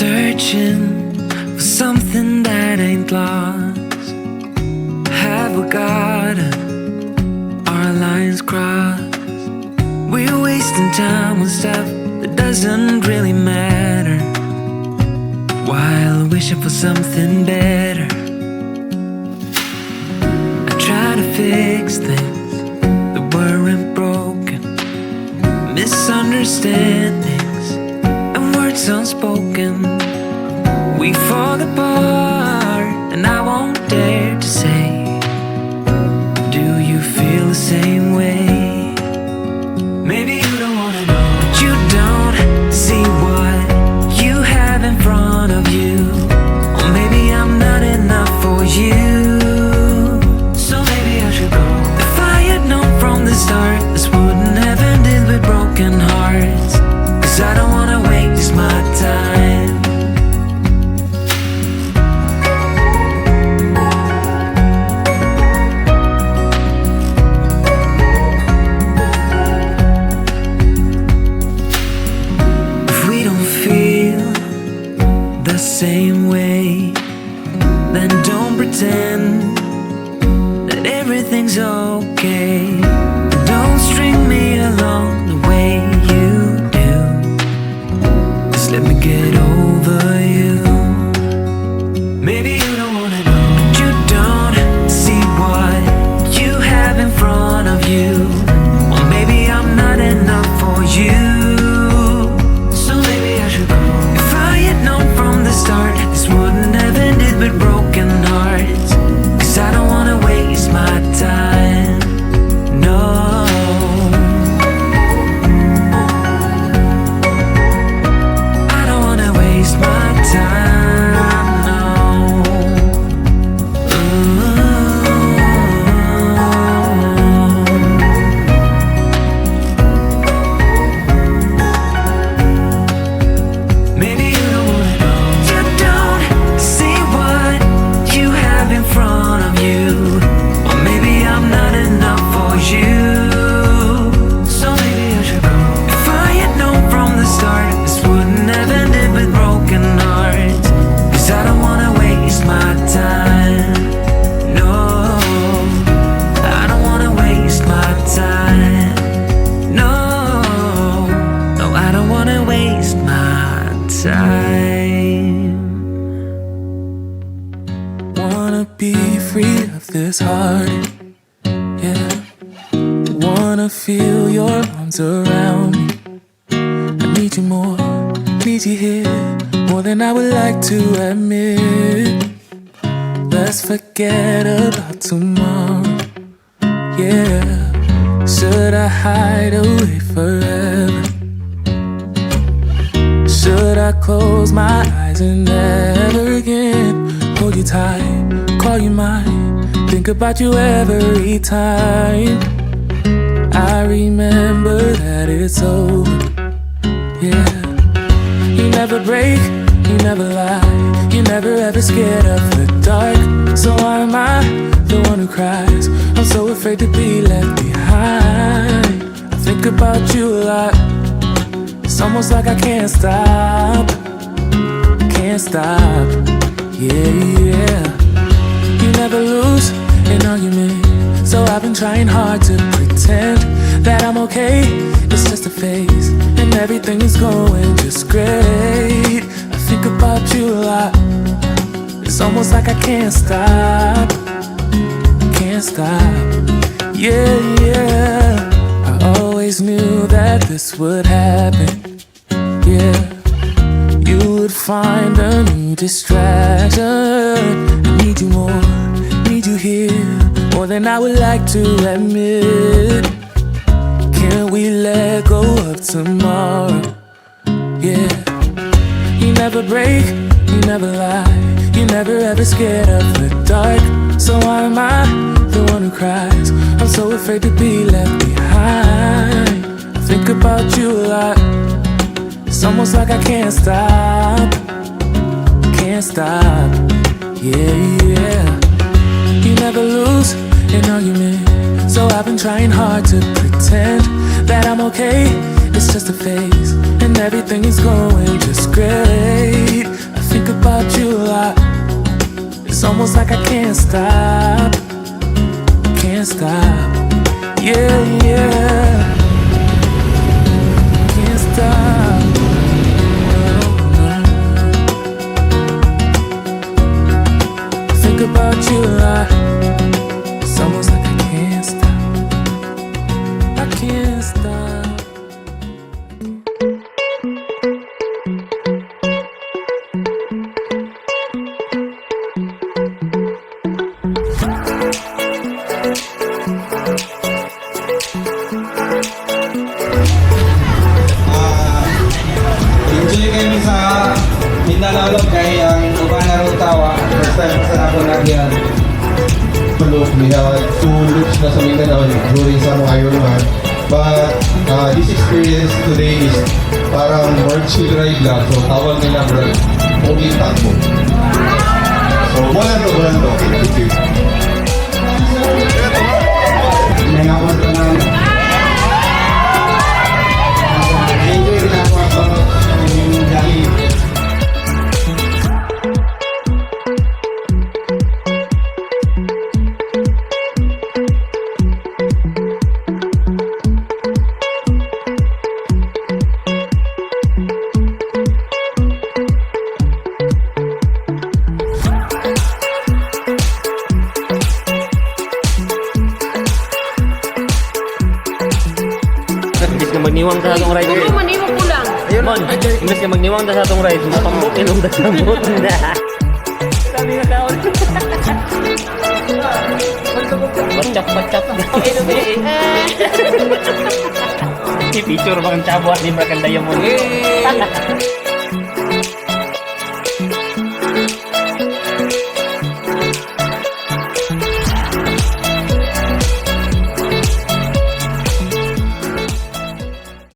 Searching for something that ain't lost. Have we got our lines crossed? We're wasting time on stuff that doesn't really matter, while wishing for something better. I try to fix things that weren't broken, misunderstandings and words unspoken. We fall apart and I won't dare to say, do you feel the same way? Maybe you don't wanna know, but you don't see what you have in front of you. Or maybe I'm not enough for you, so maybe I should go. If I had known from the start, this wouldn't have ended with broken hearts. Cause I don't wanna waste my time. Same way, then don't pretend that everything's okay. Don't string me along the way you do. Just let me get over you. Maybe you don't wanna know, but you don't see what you have in front of you. Or maybe I'm not enough for you, so maybe I should go. If I had known from the start, this wouldn't have ended with broken hearts. Cause I don't wanna waste my time, no. I don't wanna waste my time, no. Maybe you don't wanna know, you don't see what you have in front of you. Or maybe I'm not enough for you, so maybe I should go. If I had known from the start, this wouldn't have ended with broken hearts. Cause I don't wanna waste my time, no. I don't wanna waste my time, no. No, I don't wanna waste my time. Wanna be free of this heart, yeah. Wanna feel your arms around me. I need you more, need you here, more than I would like to admit. Let's forget about tomorrow, yeah. Should I hide away forever? Should I close my eyes and never again hold you tight, call you mine, think about you every time? I remember that it's over, yeah. You never break, you never lie, you're never ever scared of the dark. So why am I the one who cries? I'm so afraid to be left behind. I think about you a lot, it's almost like I can't stop, yeah. You never lose an argument, so I've been trying hard to pretend that I'm okay. It's just a phase, and everything is going just great. I think about you a lot, it's almost like I can't stop, yeah. I always knew that this would happen, yeah. You would find a new distraction. I need you more, need you here, more than I would like to admit. Can we let go of tomorrow, yeah. You never break, you never lie, you're never ever scared of the dark. So why am I the one who cries? I'm so afraid to be left behind. I think about you a lot, it's almost like I can't stop, yeah. You never lose an argument, so I've been trying hard to pretend that I'm okay. It's just a phase, and everything is going just great. about you a lot. It's almost like I can't stop. Can't stop. Yeah, yeah. Can't stop. Think about you a lot. It's almost like I can't stop. I can't stop. Enjoy kami sa Mindanao kay ang ubang narutawa. First time sa ako nagyan. Look, we had 2 loops na sa Mindanao during sa mga Ironman. But this experience today is parang more chill ride lang. So tawag nila bro, okay takbo. So wala to. Okay, thank you. May ako sa nang enjoy rin ako sa yung dahil. Imbes ka magniwang sa atong ride. Ano man, iwan ko lang. Mon, imbes ka magniwang sa atong ride. Mapambok ilong da sa bot na. Sabi nga kaon. Bacap. I-picture bang chabwa ni Bakal Diamond.